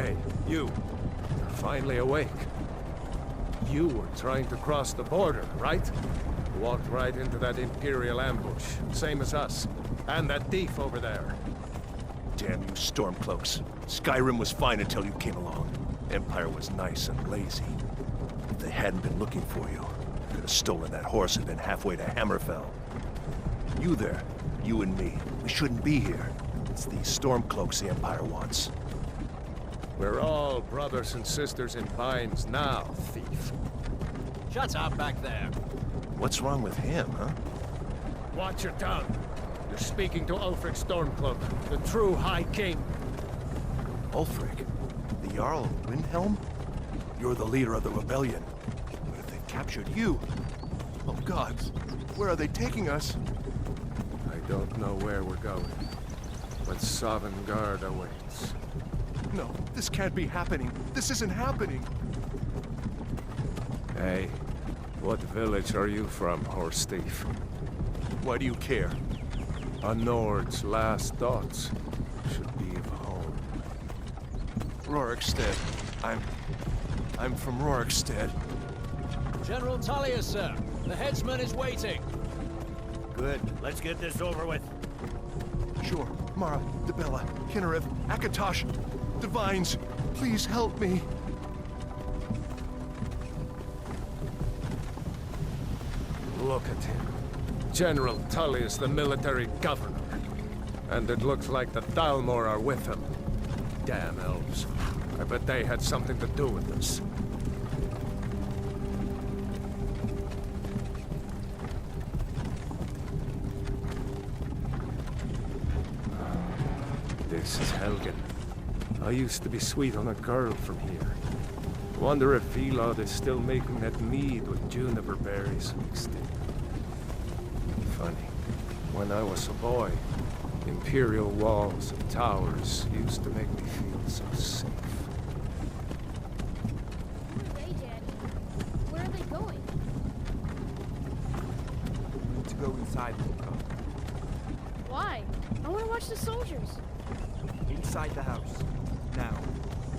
Hey, you. You're finally awake. You were trying to cross the border, right? Walked right into that Imperial ambush, same as us. And that thief over there. Damn you Stormcloaks. Skyrim was fine until you came along. Empire was nice and lazy. If they hadn't been looking for you, they could have stolen that horse and been halfway to Hammerfell. You there, you and me, we shouldn't be here. It's these Stormcloaks the Empire wants. We're all brothers and sisters in binds now, thief. Shut up back there. What's wrong with him, huh? Watch your tongue. You're speaking to Ulfric Stormcloack, the true High King. Ulfric? The Jarl of Windhelm? You're the leader of the rebellion. What if they've captured you? Oh gods, where are they taking us? I don't know where we're going, but Sovngarde awaits. No, this can't be happening. This isn't happening. Hey, what village are you from, horse thief? Why do you care? A Nord's last thoughts should be of home. Rorikstead. I'm from Rorikstead. General Tullius, sir. The headsman is waiting. Good. Let's get this over with. Sure. Mara, Debella, Kinnarev, Akatosh, Divines, please help me. Look at him. General Tullius, the military governor. And it looks like the Thalmor are with him. Damn elves. I bet they had something to do with this. This is Helgen. I used to be sweet on a girl from here. Wonder if Vilod is still making that mead with juniper berries mixed in. Funny. When I was a boy, Imperial walls and towers used to make me feel so safe. Who are they, Daddy? Where are they going? We need to go inside, Luca. Why? I want to watch the soldiers. Inside the house. Now.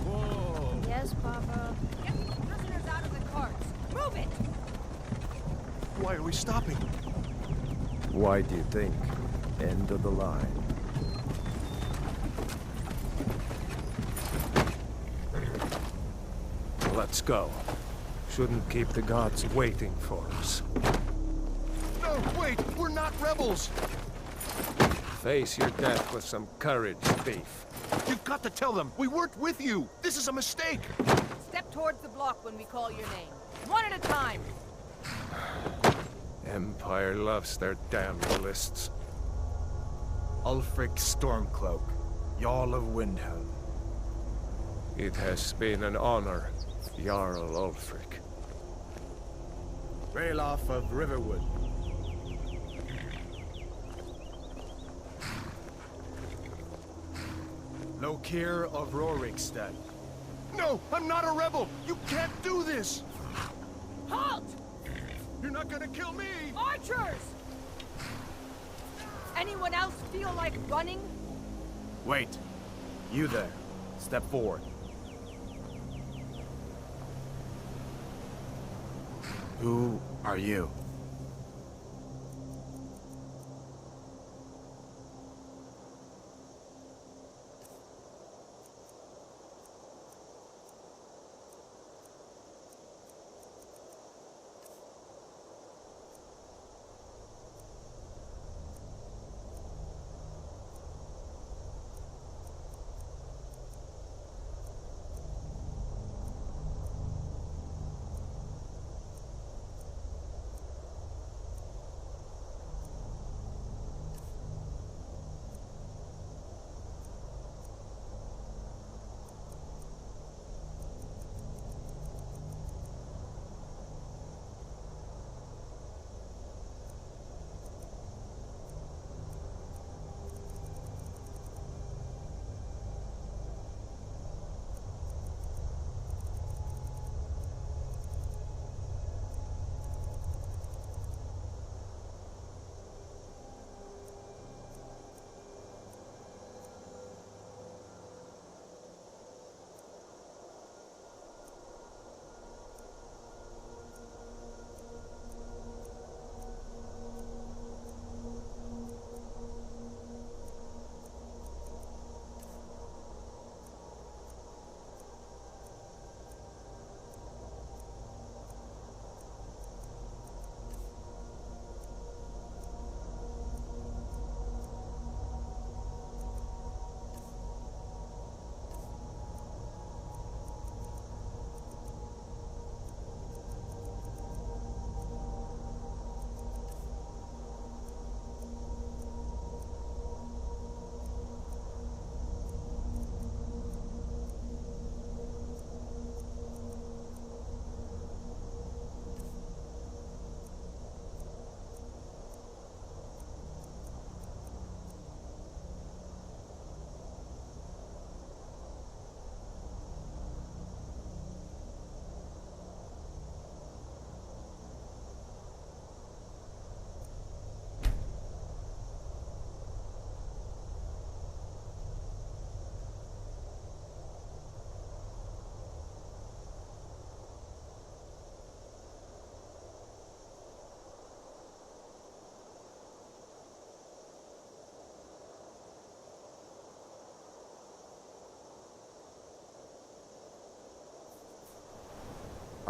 Whoa! Yes, Papa. Get these prisoners out of the carts. Move it! Why are we stopping? Why do you think? End of the line. Let's go. Shouldn't keep the gods waiting for us. No, wait! We're not rebels! Face your death with some courage, thief. You've got to tell them! We weren't with you! This is a mistake! Step towards the block when we call your name. One at a time. Empire loves their damn lists. Ulfric Stormcloack, Jarl of Windhelm. It has been an honor, Jarl Ulfric. Ralof of Riverwood. Lokir of Rorikstead. No! I'm not a rebel! You can't do this! Halt! You're not gonna kill me! Archers! Anyone else feel like running? Wait. You there. Step forward. Who are you?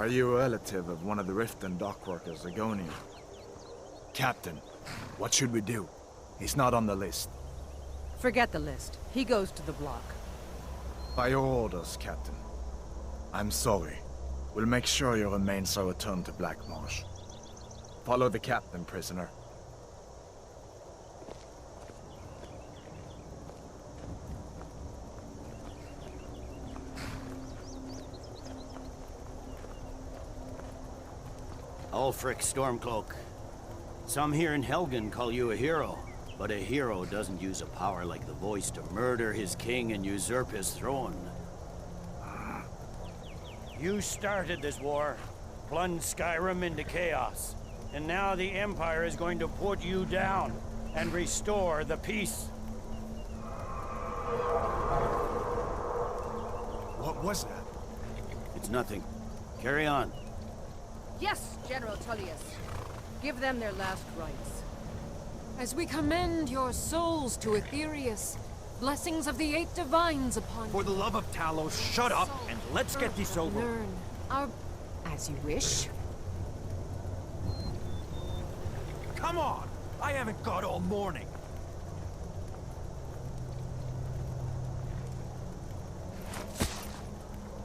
Are you a relative of one of the Riften dockworkers, Argonian? Captain, what should we do? He's not on the list. Forget the list. He goes to the block. By your orders, Captain. I'm sorry. We'll make sure your remains are returned to Black Marsh. Follow the captain, prisoner. Ulfric Stormcloack. Some here in Helgen call you a hero, but a hero doesn't use a power like the voice to murder his king and usurp his throne. You started this war, plunged Skyrim into chaos, and now the Empire is going to put you down and restore the peace. What was that? It's nothing. Carry on. Yes, General Tullius. Give them their last rites. As we commend your souls to Aetherius, blessings of the 8 divines upon you. For the love of Talos, shut up and let's get this over. Learn our... as you wish. Come on! I haven't got all morning.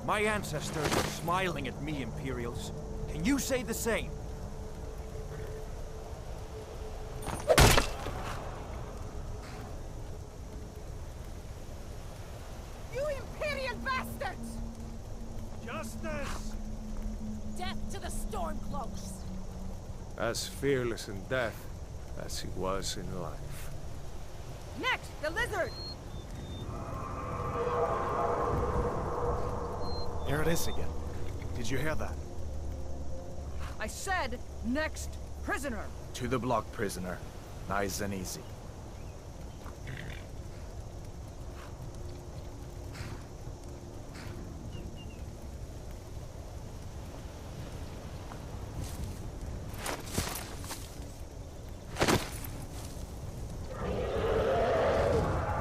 My ancestors are smiling at me, Imperials. Can you say the same? You Imperial bastards! Justice! Death to the Stormcloaks! As fearless in death as he was in life. Next, the lizard! There it is again. Did you hear that? I said, next prisoner! To the block, prisoner. Nice and easy.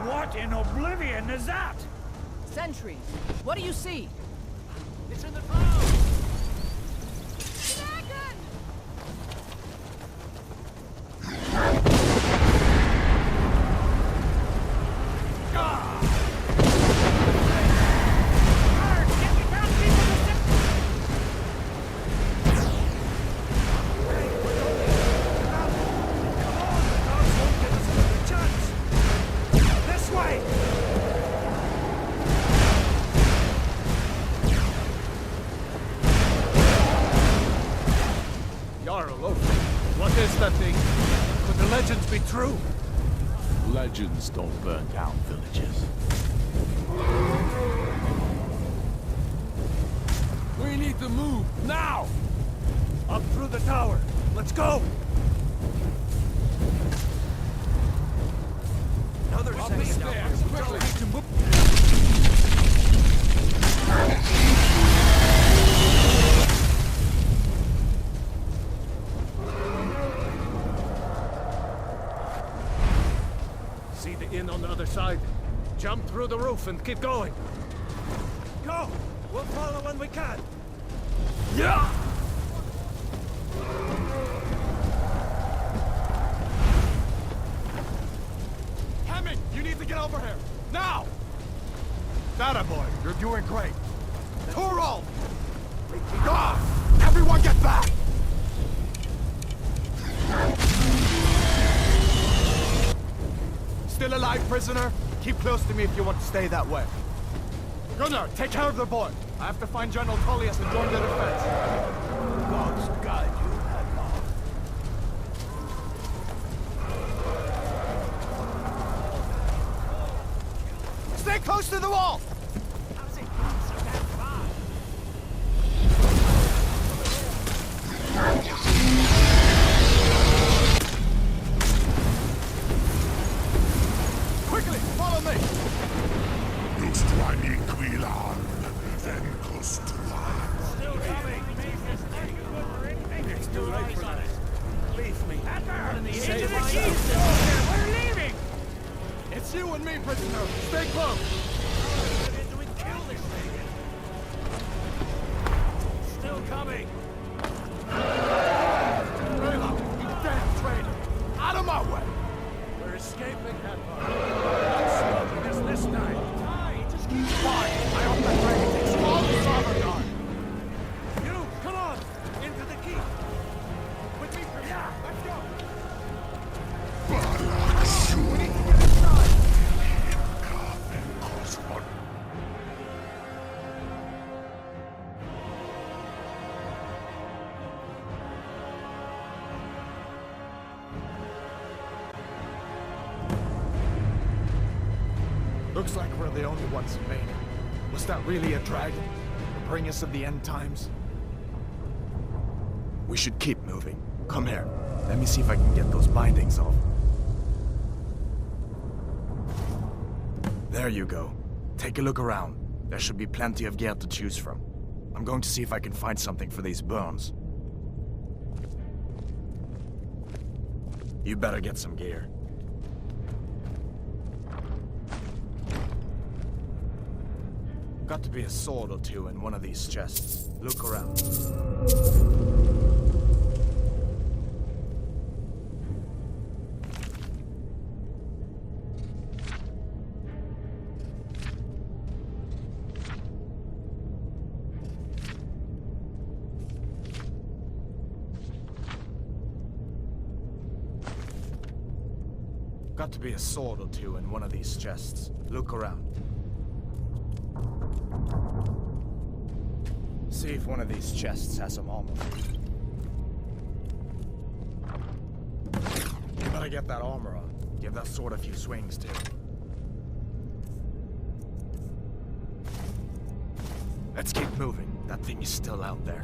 What in oblivion is that? Sentries, what do you see? It's in the clouds! Dragon! What is that thing? Could the legends be true? Legends don't burn down villages. We need to move, now! Up through the tower. Let's go! Another second now. Quickly! See the inn on the other side. Jump through the roof and keep going. Go! We'll follow when we can. Yeah! Hemming, you need to get over here! Now! That boy, you're doing great. Toro! God! Everyone get back! Still alive, prisoner? Keep close to me if you want to stay that way. Gunnar, take care of the boy. I have to find General Tullius and join the defense. God's guide you, Hadmar. Stay close to the wall! Quickly, follow me! It's too late for that. Leave me. We're leaving! It's you and me, prisoner. Stay close. Still coming! Raylo, you damn traitor! Out of my way! We're escaping that part. Not stopping us this time. Ty, just keep quiet! I hope that dragon takes all the armor guard! You, come on! Into the keep! With me for now! Let's go! We need to get inside! Looks like we're the only ones who made it. Was that really a dragon? To bring us of the end times? We should keep moving. Come here. Let me see if I can get those bindings off. There you go. Take a look around. There should be plenty of gear to choose from. I'm going to see if I can find something for these burns. You better get some gear. Got to be a sword or two in one of these chests. Look around. Got to be a sword or two in one of these chests. Look around. See if one of these chests has some armor. You better get that armor on. Give that sword a few swings, too. Let's keep moving. That thing is still out there.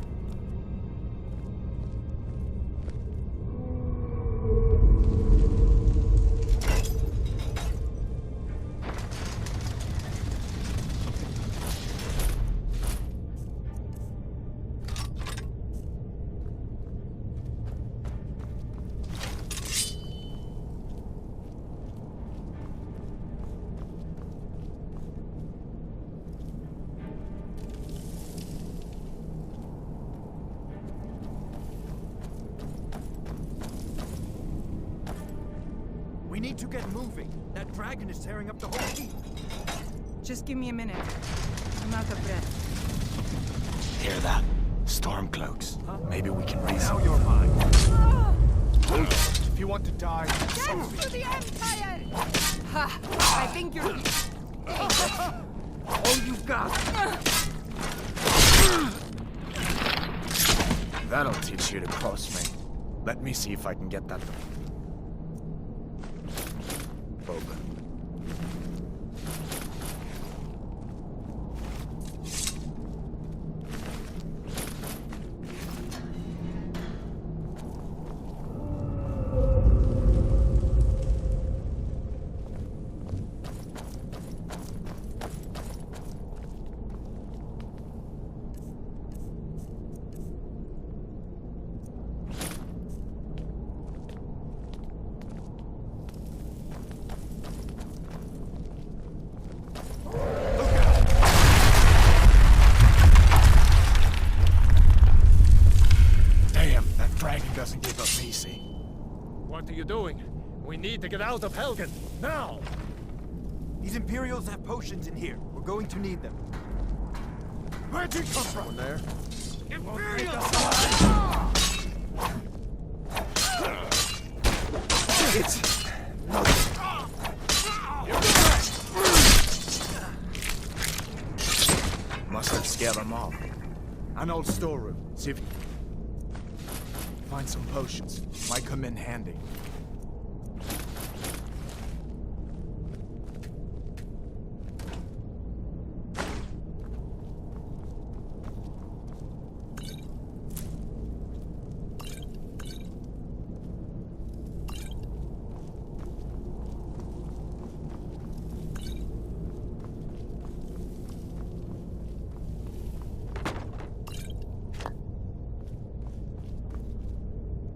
We need to get moving. That dragon is tearing up the whole keep. Just give me a minute. I'm out of breath. Hear that? Stormcloaks. Huh? Maybe we can raise Now them. you're mine. If you want to die, Death to the Empire! Ha! I think you're... All you got. that'll teach you to cross me. Let me see if I can get that open. Doesn't give up easy. What are you doing? We need to get out of Helgen, now! These Imperials have potions in here. We're going to need them. Where'd you come from? There. Imperials! It's... Must have scared them off. An old storeroom. See if... Find some potions. Might come in handy.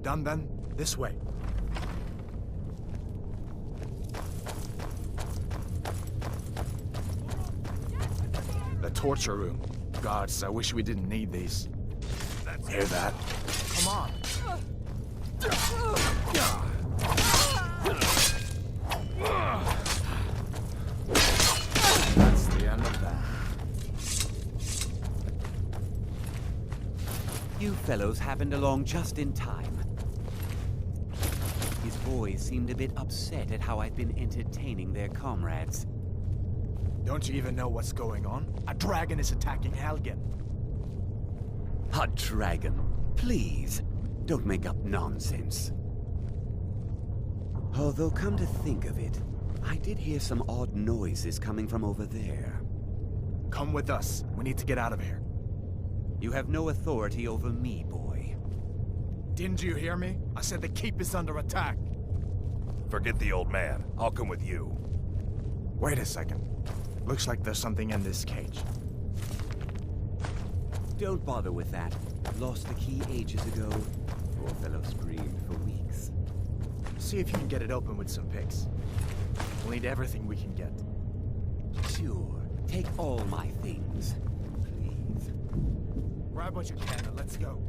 Done then? This way. The torture room. Gods, I wish we didn't need these. Hear that? Come on. That's the end of that. You fellows happened along just in time. His boys seemed a bit upset at how I've been entertaining their comrades. Don't you even know what's going on? A dragon is attacking Helgen. A dragon? Please, don't make up nonsense. Although, come to think of it, I did hear some odd noises coming from over there. Come with us. We need to get out of here. You have no authority over me, boy. Didn't you hear me? I said the keep is under attack. Forget the old man. I'll come with you. Wait a second. Looks like there's something in this cage. Don't bother with that. Lost the key ages ago. Poor fellow screamed for weeks. See if you can get it open with some picks. We'll need everything we can get. Sure. Take all my things. Please. Grab what you can and let's go.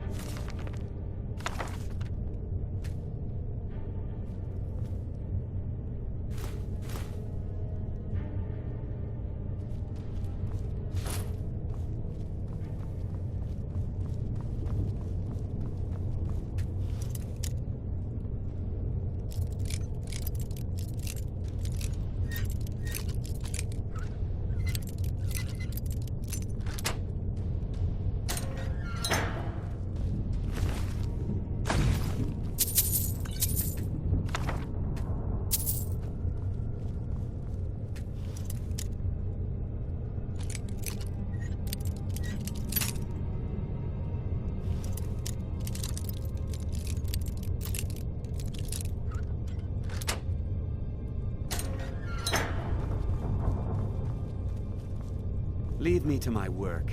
Leave me to my work.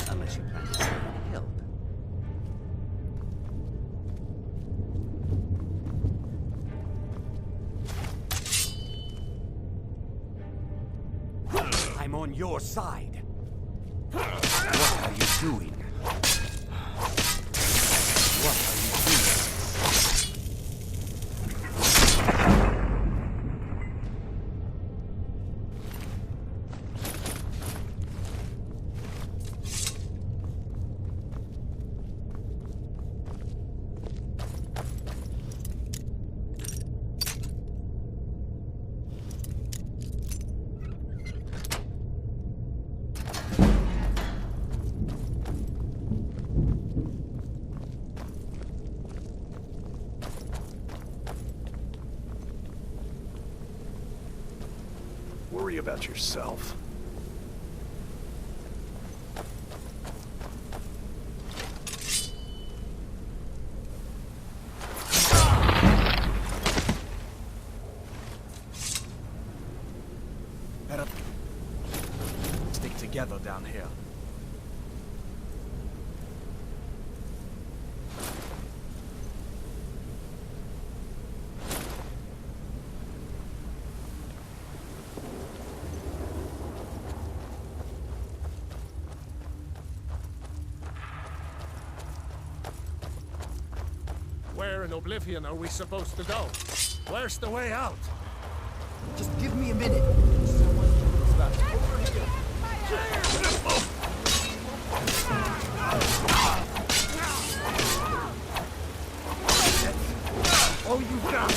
Unless you plan to stay and help. I'm on your side. What are you doing? What are you doing? Worry about yourself. Better stick together down here. Where in Oblivion are we supposed to go? Where's the way out? Just give me a minute. Oh, you got it!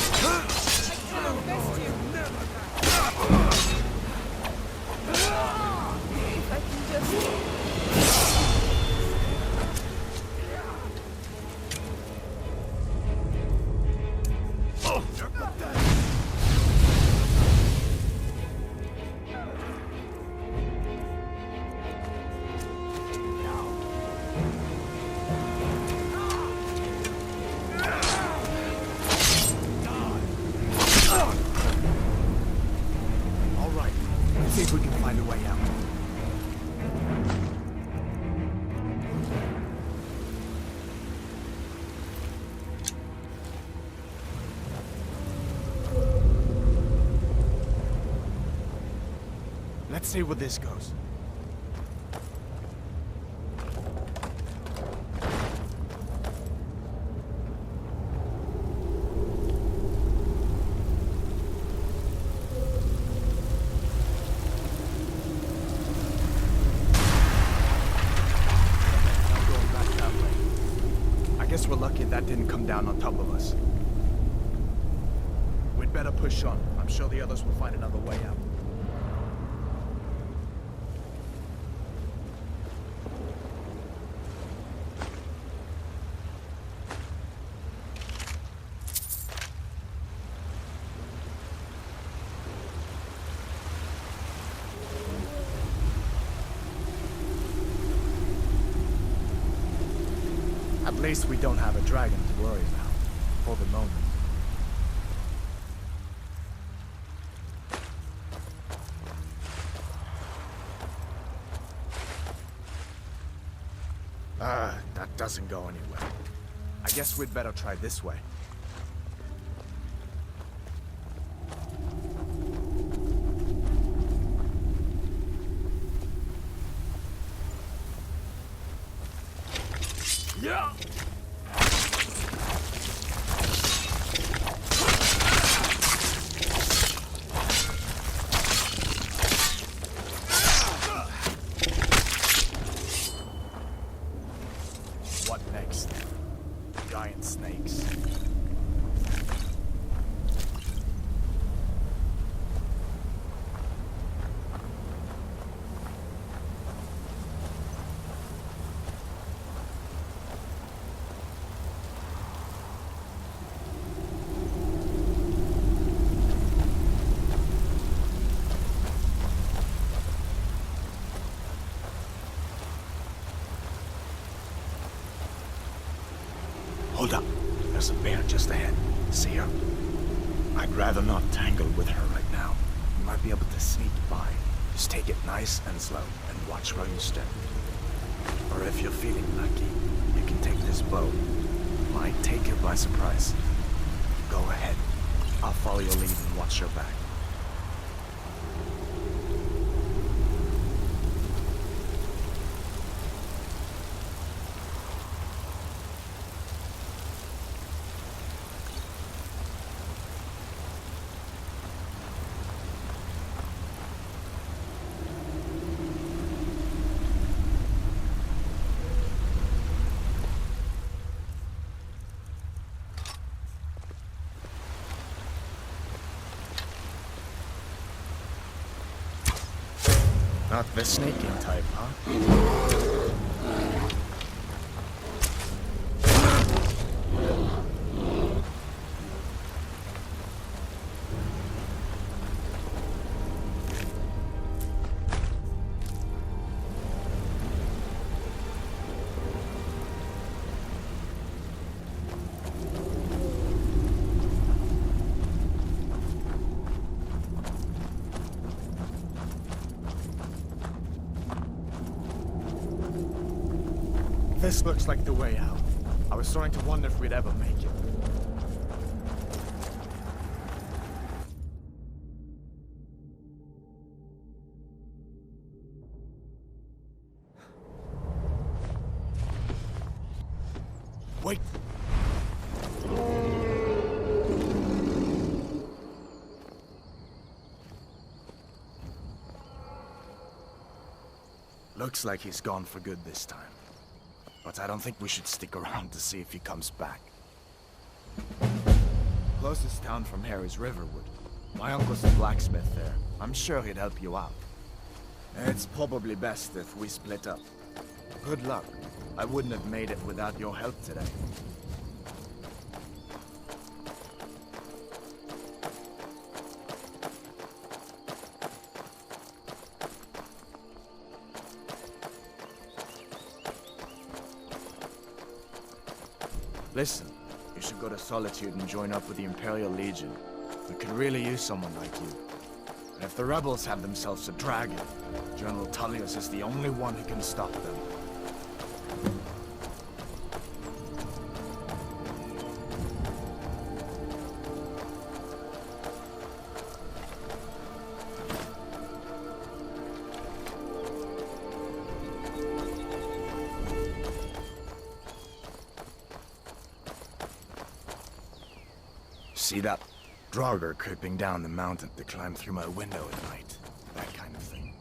Die! Let's see where this goes. We're lucky that didn't come down on top of us. We'd better push on. I'm sure the others will find another way out. At least we don't have a dragon to worry about, for the moment. That doesn't go anywhere. I guess we'd better try this way. Yeah! What next? Giant snakes. Hold up. There's a bear just ahead. See her? I'd rather not tangle with her right now. You might be able to sneak by. Just take it nice and slow, and watch where you step. Or if you're feeling lucky, you can take this bow. Might take her by surprise. Go ahead. I'll follow your lead and watch your back. Not the snaking type, huh? This looks like the way out. I was starting to wonder if we'd ever make it. Wait! Looks like he's gone for good this time. But I don't think we should stick around to see if he comes back. Closest town from here is Riverwood. My uncle's a blacksmith there. I'm sure he'd help you out. It's probably best if we split up. Good luck. I wouldn't have made it without your help today. Listen, you should go to Solitude and join up with the Imperial Legion. We could really use someone like you. And if the rebels have themselves a dragon, General Tullius is the only one who can stop them. See that? Draugr creeping down the mountain to climb through my window at night. That kind of thing.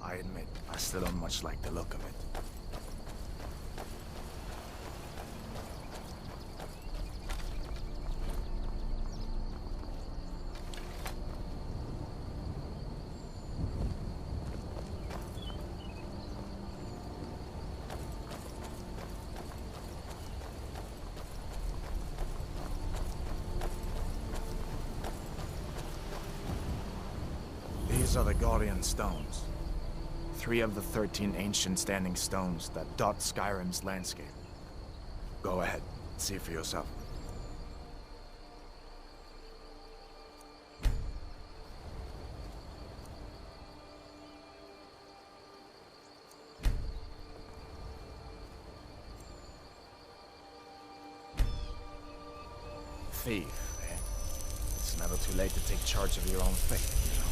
I admit, I still don't much like the look of it. These are the Guardian Stones. 3 of the 13 ancient standing stones that dot Skyrim's landscape. Go ahead, see for yourself. Thief, eh? It's never too late to take charge of your own fate, you know?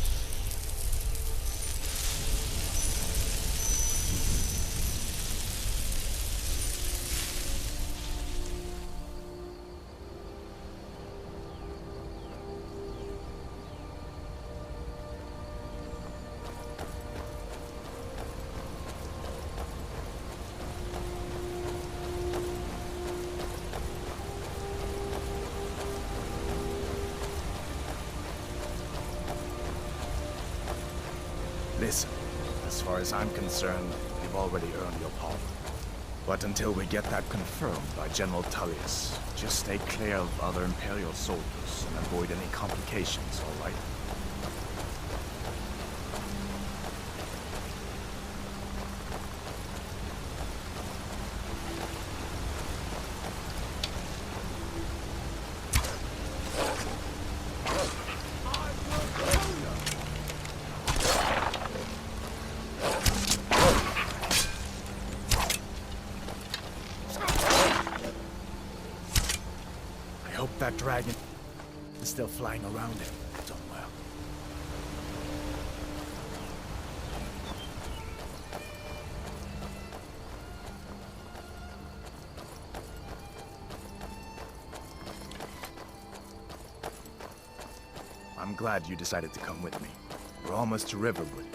Listen, as far as I'm concerned, you've already earned your pardon. But until we get that confirmed by General Tullius, just stay clear of other Imperial soldiers and avoid any complications, all right? That dragon is still flying around him somewhere. I'm glad you decided to come with me. We're almost to Riverwood.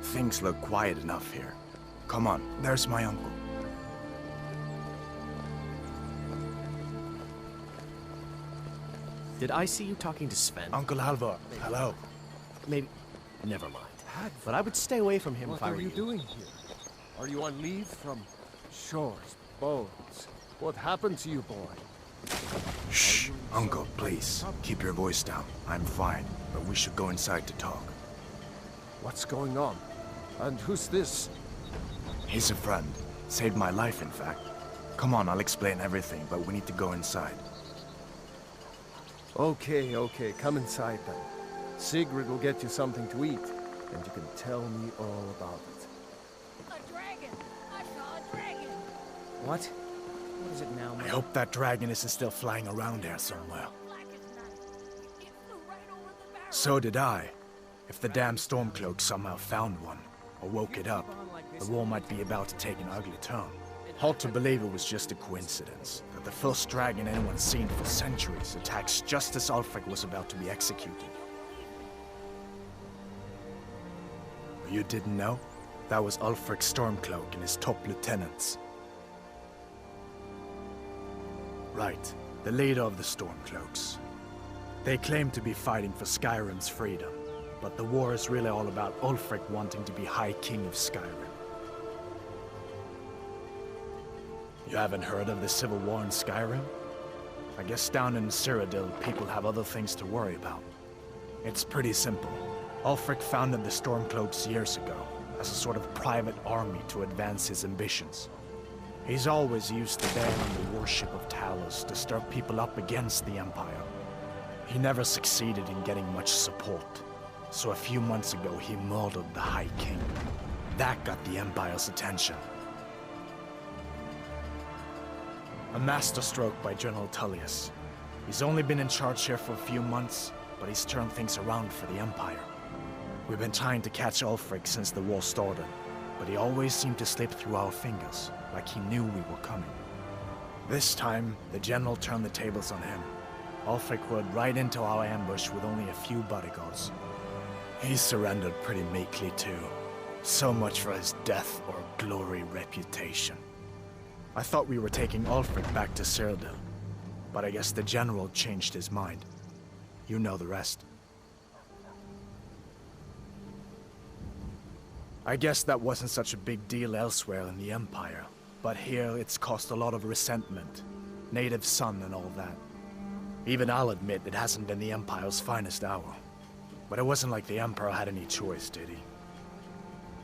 Things look quiet enough here. Come on, there's my uncle. Did I see you talking to Sven? Uncle Halvor, hello. Maybe... Never mind. But I would stay away from him if I were you. What are you doing here? Are you on leave from shores, boats? What happened to you, boy? Shh, Uncle, please. Keep your voice down. I'm fine, but we should go inside to talk. What's going on? And who's this? He's a friend. Saved my life, in fact. Come on, I'll explain everything, but we need to go inside. Okay, come inside then. Sigrid will get you something to eat, and you can tell me all about it. A dragon! I saw a dragon! What? What is it now, man? I hope that dragon isn't still flying around there somewhere. So did I. If the damn Stormcloak somehow found one, or woke it up, the war might be about to take an ugly turn. Hard to believe it was just a coincidence, that the first dragon anyone's seen for centuries attacks just as Ulfric was about to be executed. You didn't know? That was Ulfric Stormcloack and his top lieutenants. Right, the leader of the Stormcloaks. They claim to be fighting for Skyrim's freedom, but the war is really all about Ulfric wanting to be High King of Skyrim. You haven't heard of the civil war in Skyrim? I guess down in Cyrodiil, people have other things to worry about. It's pretty simple. Ulfric founded the Stormcloaks years ago, as a sort of private army to advance his ambitions. He's always used the ban on the worship of Talos to stir people up against the Empire. He never succeeded in getting much support, so a few months ago he murdered the High King. That got the Empire's attention. A masterstroke by General Tullius. He's only been in charge here for a few months, but he's turned things around for the Empire. We've been trying to catch Ulfric since the war started, but he always seemed to slip through our fingers, like he knew we were coming. This time, the General turned the tables on him. Ulfric rode right into our ambush with only a few bodyguards. He surrendered pretty meekly too. So much for his death or glory reputation. I thought we were taking Ulfric back to Cyrodiil, but I guess the General changed his mind. You know the rest. I guess that wasn't such a big deal elsewhere in the Empire, but here it's caused a lot of resentment. Native son and all that. Even I'll admit it hasn't been the Empire's finest hour. But it wasn't like the Emperor had any choice, did he?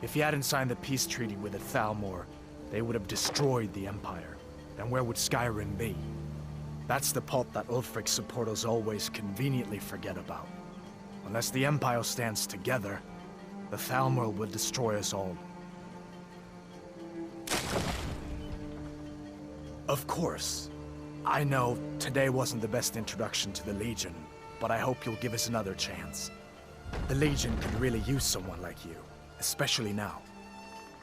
If he hadn't signed the peace treaty with the Thalmor, they would have destroyed the Empire. Then where would Skyrim be? That's the part that Ulfric's supporters always conveniently forget about. Unless the Empire stands together, the Thalmor will destroy us all. Of course. I know today wasn't the best introduction to the Legion, but I hope you'll give us another chance. The Legion could really use someone like you, especially now.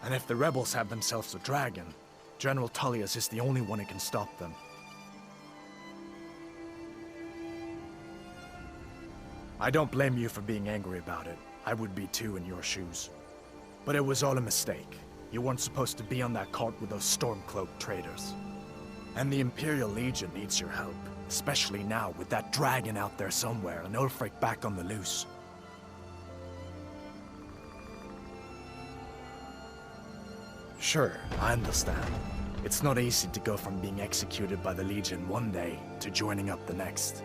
And if the rebels have themselves a dragon, General Tullius is the only one who can stop them. I don't blame you for being angry about it. I would be too in your shoes. But it was all a mistake. You weren't supposed to be on that cart with those Stormcloak traitors. And the Imperial Legion needs your help, especially now with that dragon out there somewhere and Ulfric back on the loose. Sure, I understand. It's not easy to go from being executed by the Legion one day to joining up the next.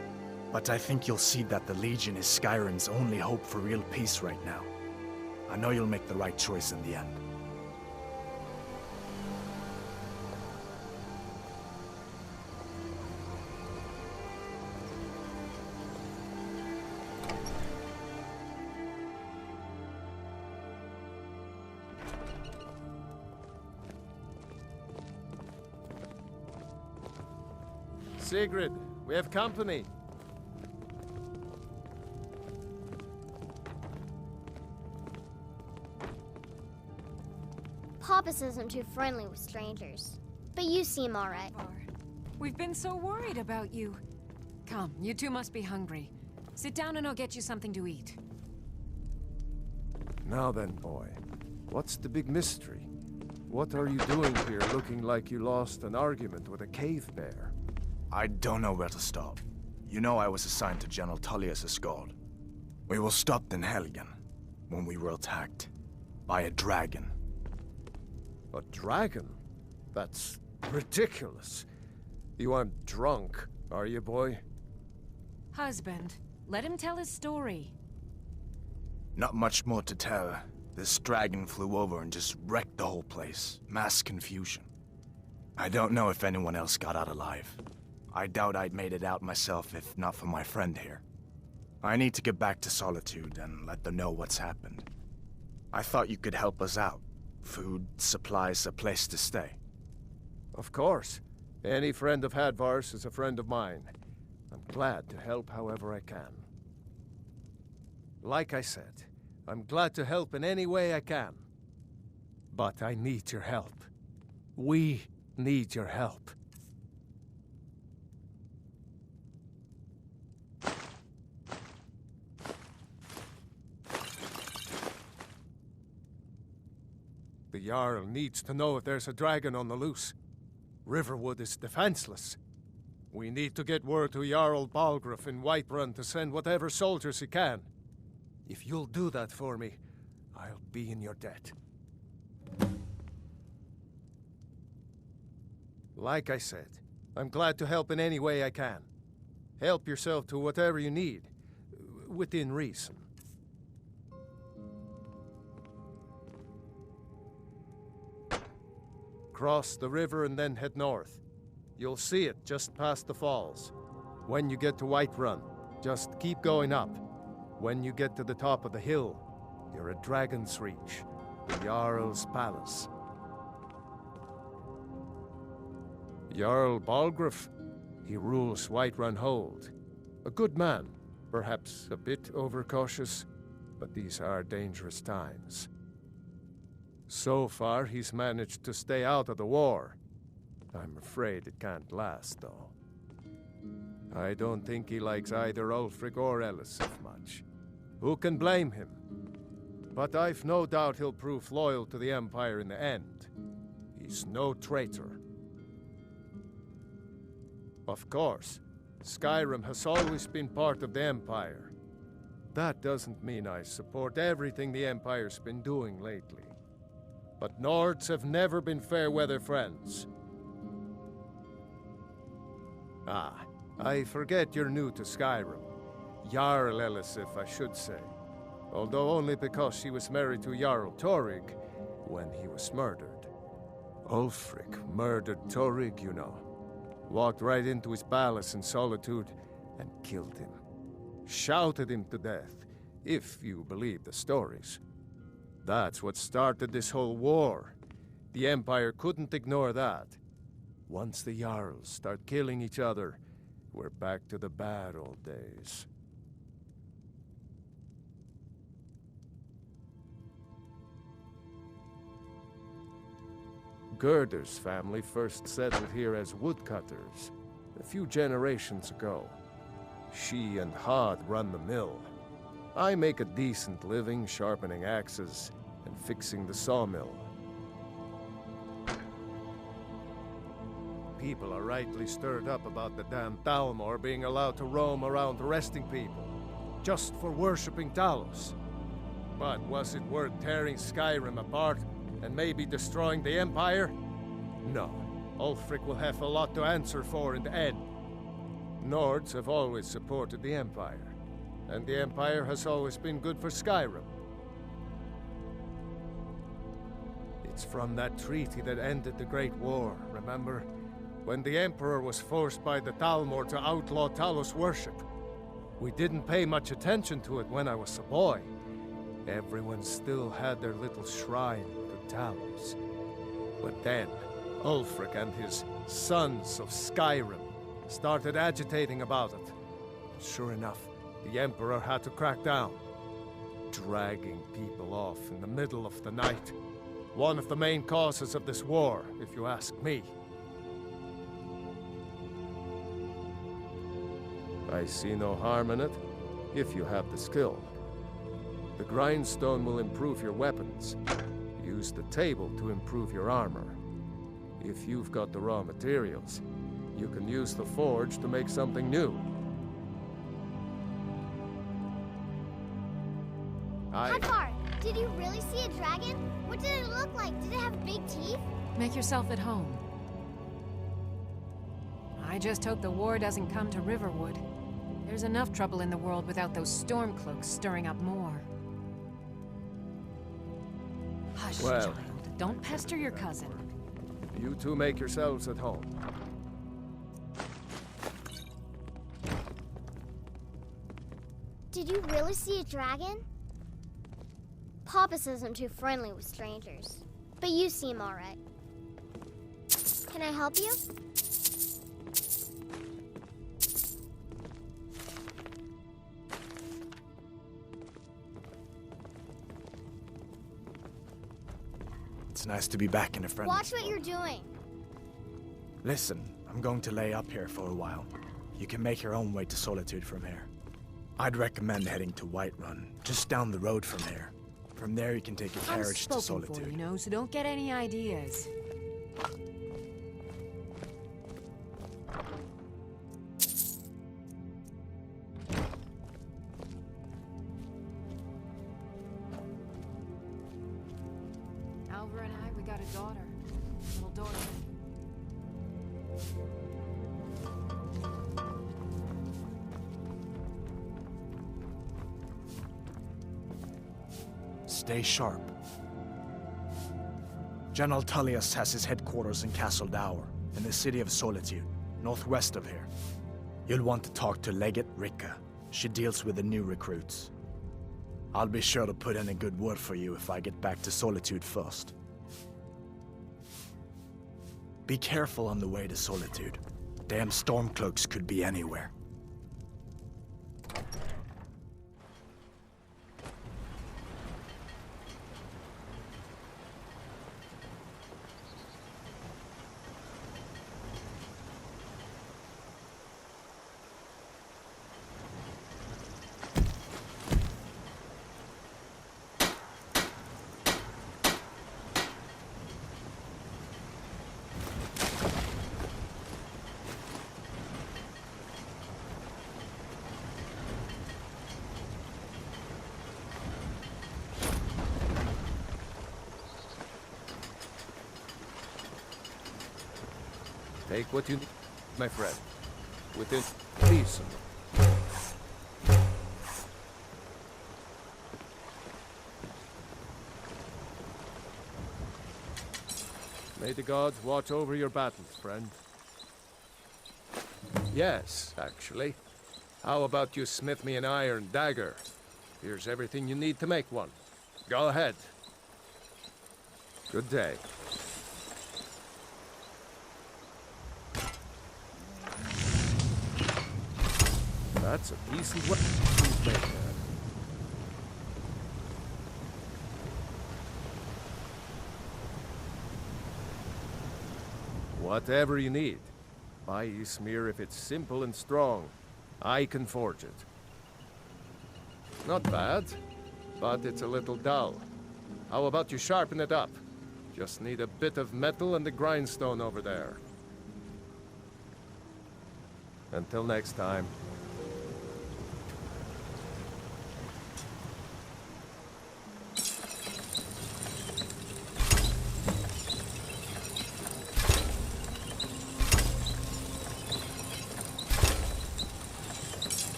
But I think you'll see that the Legion is Skyrim's only hope for real peace right now. I know you'll make the right choice in the end. Sigrid, we have company. Papas isn't too friendly with strangers, but you seem all right. We've been so worried about you. Come, you two must be hungry. Sit down and I'll get you something to eat. Now then, boy, what's the big mystery? What are you doing here looking like you lost an argument with a cave bear? I don't know where to start. You know I was assigned to General Tullius' guard. We were stopped in Helgen when we were attacked by a dragon. A dragon? That's ridiculous. You aren't drunk, are you, boy? Husband, let him tell his story. Not much more to tell. This dragon flew over and just wrecked the whole place. Mass confusion. I don't know if anyone else got out alive. I doubt I'd made it out myself if not for my friend here. I need to get back to Solitude and let them know what's happened. I thought you could help us out. Food, supplies, a place to stay. Of course. Any friend of Hadvar's is a friend of mine. I'm glad to help however I can. Like I said, I'm glad to help in any way I can. But I need your help. We need your help. The Jarl needs to know if there's a dragon on the loose. Riverwood is defenseless. We need to get word to Jarl Balgruuf in Whiterun to send whatever soldiers he can. If you'll do that for me, I'll be in your debt. Like I said, I'm glad to help in any way I can. Help yourself to whatever you need, within reason. cross the river and then head north. You'll see it just past the falls. When you get to Whiterun, just keep going up. When you get to the top of the hill, you're at Dragon's Reach, the Jarl's Palace. Jarl Balgruuf, he rules Whiterun Hold. A good man, perhaps a bit overcautious, but these are dangerous times. So far, he's managed to stay out of the war. I'm afraid it can't last, though. I don't think he likes either Ulfric or Elisif much. Who can blame him? But I've no doubt he'll prove loyal to the Empire in the end. He's no traitor. Of course, Skyrim has always been part of the Empire. That doesn't mean I support everything the Empire's been doing lately. But Nords have never been fair-weather friends. Ah, I forget you're new to Skyrim. Jarl Elisif, I should say. Although only because she was married to Jarl Torygg when he was murdered. Ulfric murdered Torygg, you know. Walked right into his palace in Solitude and killed him. Shouted him to death, if you believe the stories. That's what started this whole war. The Empire couldn't ignore that. Once the Jarls start killing each other, we're back to the bad old days. Gerder's family first settled here as woodcutters a few generations ago. She and Hod run the mill. I make a decent living sharpening axes and fixing the sawmill. People are rightly stirred up about the damn Thalmor being allowed to roam around arresting people, just for worshipping Talos. But was it worth tearing Skyrim apart and maybe destroying the Empire? No. Ulfric will have a lot to answer for in the end. Nords have always supported the Empire, and the Empire has always been good for Skyrim. It's from that treaty that ended the Great War, remember? When the Emperor was forced by the Thalmor to outlaw Talos worship. We didn't pay much attention to it when I was a boy. Everyone still had their little shrine to Talos. But then, Ulfric and his Sons of Skyrim started agitating about it. Sure enough, the Emperor had to crack down. Dragging people off in the middle of the night. One of the main causes of this war, if you ask me. I see no harm in it, if you have the skill. The grindstone will improve your weapons. Use the table to improve your armor. If you've got the raw materials, you can use the forge to make something new. Hadvar, did you really see a dragon? What did it look like? Did it have big teeth? Make yourself at home. I just hope the war doesn't come to Riverwood. There's enough trouble in the world without those Stormcloaks stirring up more. Hush, Well, child. Don't pester your cousin. You two make yourselves at home. Did you really see a dragon? Papa says I'm too friendly with strangers. But you seem alright. Can I help you? It's nice to be back in a friendly Watch what you're doing. Listen, I'm going to lay up here for a while. You can make your own way to Solitude from here. I'd recommend heading to Whiterun, just down the road from here. From there you can take a carriage to I'm Solitude. spoken for, you know, so don't get any ideas. Alva and I, we got a daughter. Little daughter. Stay sharp. General Tullius has his headquarters in Castle Dower, in the City of Solitude, northwest of here. You'll want to talk to Legate Ricka. She deals with the new recruits. I'll be sure to put in a good word for you if I get back to Solitude first. Be careful on the way to Solitude. Damn Stormcloaks could be anywhere. Take what you need, my friend. Within reason. May the gods watch over your battles, friend. Yes, actually. How about you smith me an iron dagger? Here's everything you need to make one. Go ahead. Good day. That's a decent weapon you've made there. Whatever you need. Buy Ysmir if it's simple and strong. I can forge it. Not bad, but it's a little dull. How about you sharpen it up? Just need a bit of metal and the grindstone over there. Until next time.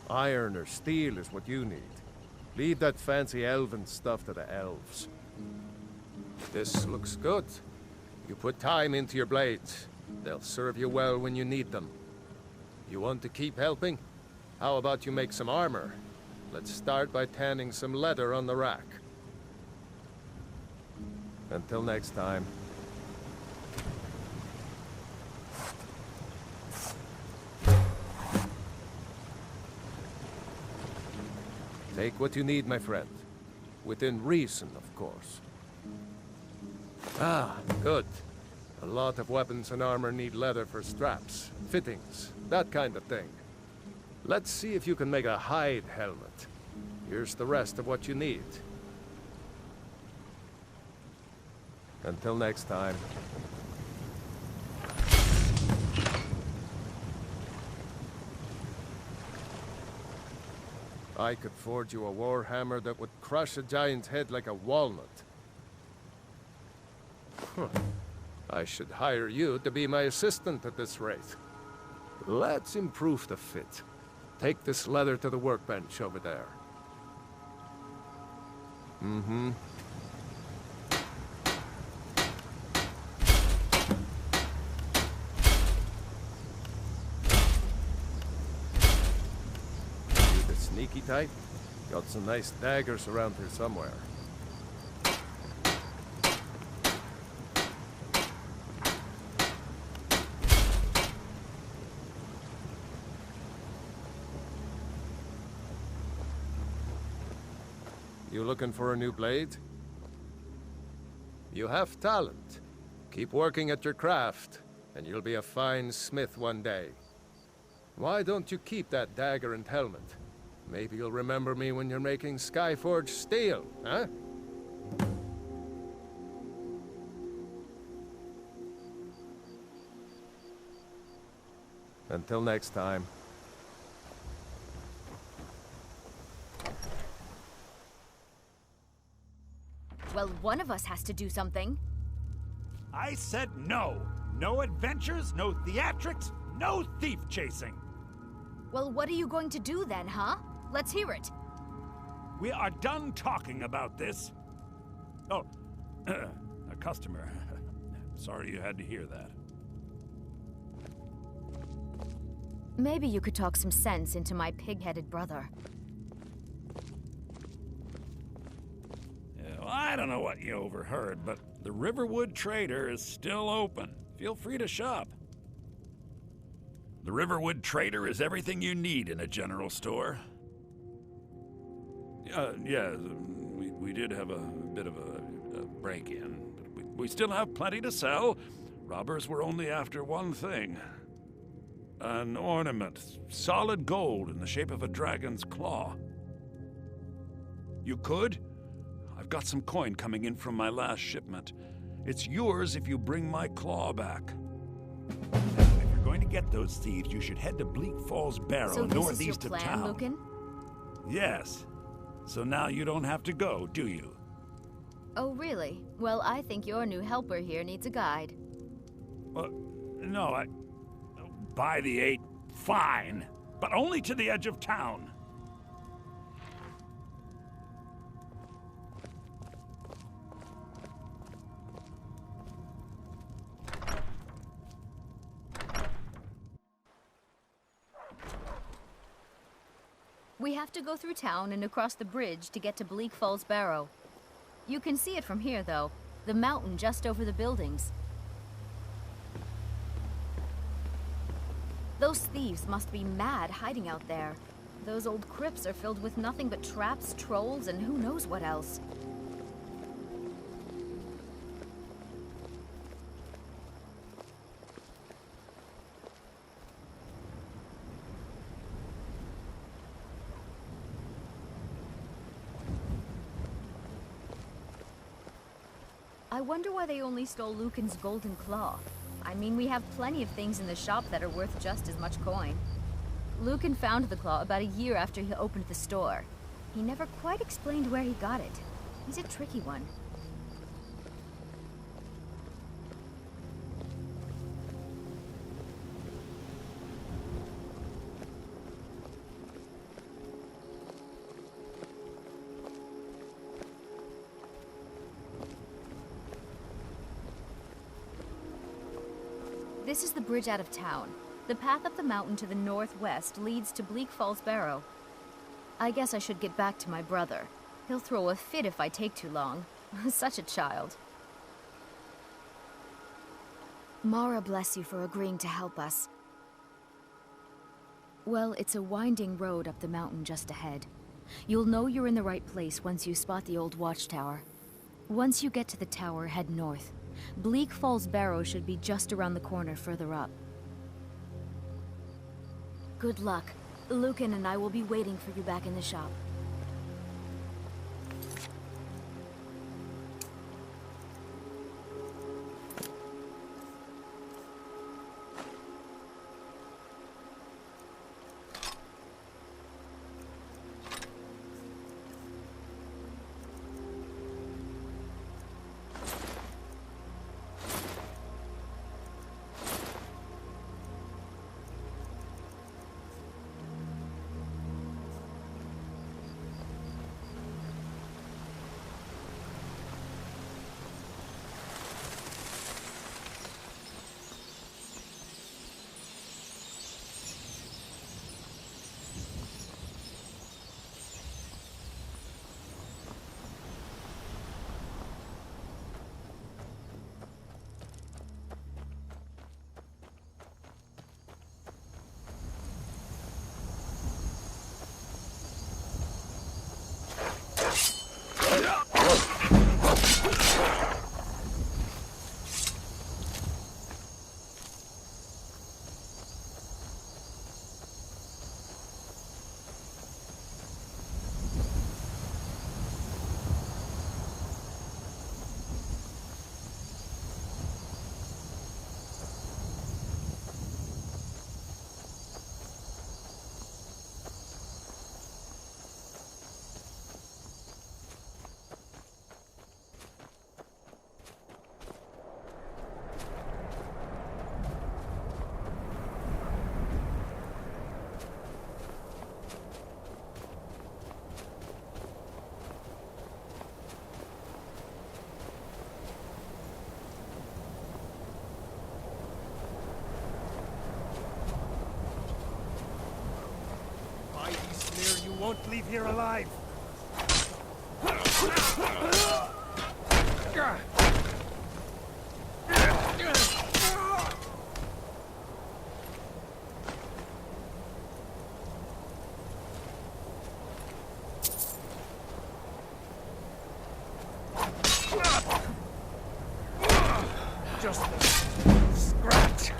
Iron or steel is what you need. Leave that fancy elven stuff to the elves. This looks good. You put time into your blades. They'll serve you well when you need them. You want to keep helping? How about you make some armor? Let's start by tanning some leather on the rack. Until next time. Take what you need, my friend. Within reason, of course. Ah, good. A lot of weapons and armor need leather for straps, fittings, that kind of thing. Let's see if you can make a hide helmet. Here's the rest of what you need. Until next time. I could forge you a warhammer that would crush a giant's head like a walnut. Huh. I should hire you to be my assistant at this rate. Let's improve the fit. Take this leather to the workbench over there. Mm-hmm. Sneaky type? Got some nice daggers around here somewhere. You looking for a new blade? You have talent. Keep working at your craft, and you'll be a fine smith one day. Why don't you keep that dagger and helmet? Maybe you'll remember me when you're making Skyforged steel, huh? Until next time. Well, one of us has to do something. I said no. No adventures, no theatrics, No thief chasing! Well, what are you going to do then, huh? Let's hear it. We are done talking about this. Oh, a customer. Sorry you had to hear that. Maybe you could talk some sense into my pig-headed brother. Yeah, well, I don't know what you overheard, but the Riverwood Trader is still open. Feel free to shop. The Riverwood Trader is everything you need in a general store. Yeah, we did have a bit of a break-in, but we still have plenty to sell. Robbers were only after one thing. An ornament, solid gold in the shape of a dragon's claw. You could? I've got some coin coming in from my last shipment. It's yours if you bring my claw back. If you're going to get those thieves, you should head to Bleak Falls Barrow, northeast of town. So this is your plan, Lucan? Yes. So now you don't have to go, do you? Oh, really? Well, I think your new helper here needs a guide. No, By the 8, fine. But only to the edge of town. We have to go through town and across the bridge to get to Bleak Falls Barrow. You can see it from here, though. The mountain just over the buildings. Those thieves must be mad hiding out there. Those old crypts are filled with nothing but traps, trolls, and who knows what else. I wonder why they only stole Lucan's golden claw. I mean, we have plenty of things in the shop that are worth just as much coin. Lucan found the claw about a year after he opened the store. He never quite explained where he got it. He's a tricky one. This is the bridge out of town. The path up the mountain to the northwest leads to Bleak Falls Barrow. I guess I should get back to my brother. He'll throw a fit if I take too long. Such a child. Mara bless you for agreeing to help us. Well, it's a winding road up the mountain just ahead. You'll know you're in the right place once you spot the old watchtower. Once you get to the tower, head north. Bleak Falls Barrow should be just around the corner further up. Good luck. Lucan and I will be waiting for you back in the shop. won't leave here alive. Just a scratch.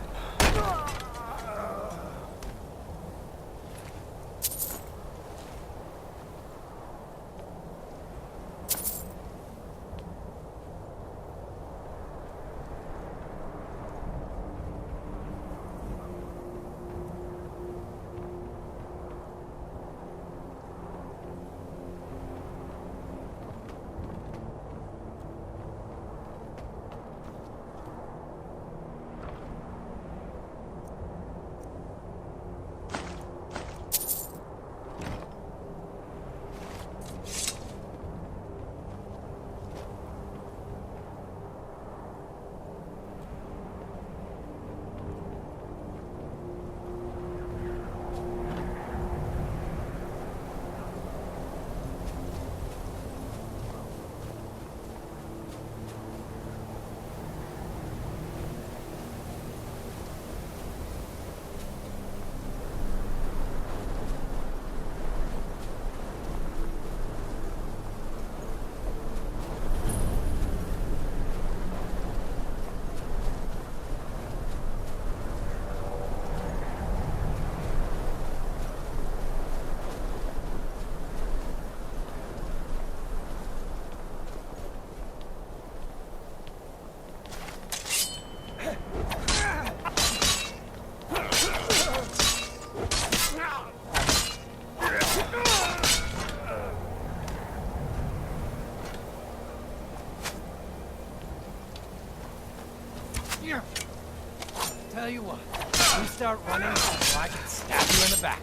Tell you what, you start running, or I can stab you in the back.